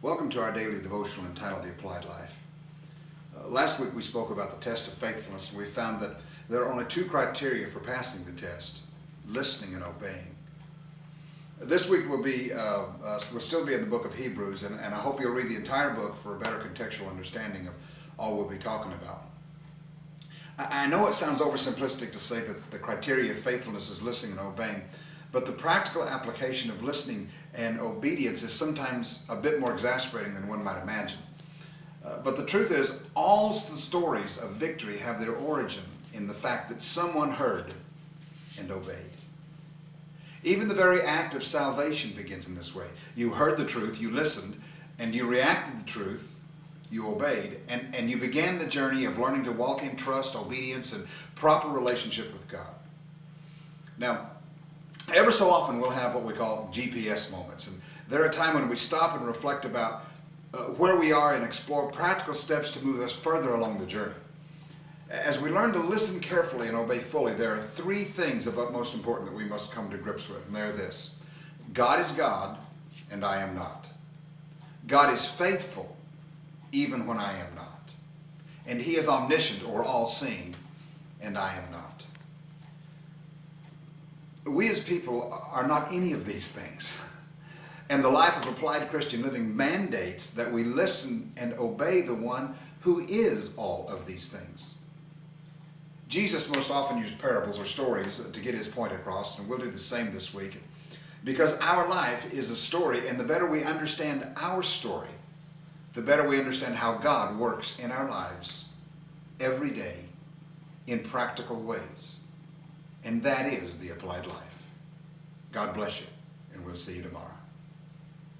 Welcome to our daily devotional entitled The Applied Life. Last week we spoke about the test of faithfulness, and we found that there are only two criteria for passing the test: listening and obeying. This week we'll still be in the book of Hebrews, and I hope you'll read the entire book for a better contextual understanding of all we'll be talking about. I know it sounds oversimplistic to say that the criteria of faithfulness is listening and obeying, but the practical application of listening and obedience is sometimes a bit more exasperating than one might imagine. But the truth is, all the stories of victory have their origin in the fact that someone heard and obeyed. Even the very act of salvation begins in this way. You heard the truth, you listened, and you reacted to the truth, you obeyed, and you began the journey of learning to walk in trust, obedience, and proper relationship with God. Now, ever so often we'll have what we call GPS moments, and they're a time when we stop and reflect about where we are and explore practical steps to move us further along the journey. As we learn to listen carefully and obey fully, there are three things of utmost importance that we must come to grips with, and they're this: God is God, and I am not. God is faithful, even when I am not. And He is omniscient, or all-seeing, and I am not. We as people are not any of these things. And the life of applied Christian living mandates that we listen and obey the one who is all of these things. Jesus most often used parables or stories to get his point across, and we'll do the same this week. Because our life is a story, and the better we understand our story, the better we understand how God works in our lives every day in practical ways. And that is the applied life. God bless you, and we'll see you tomorrow.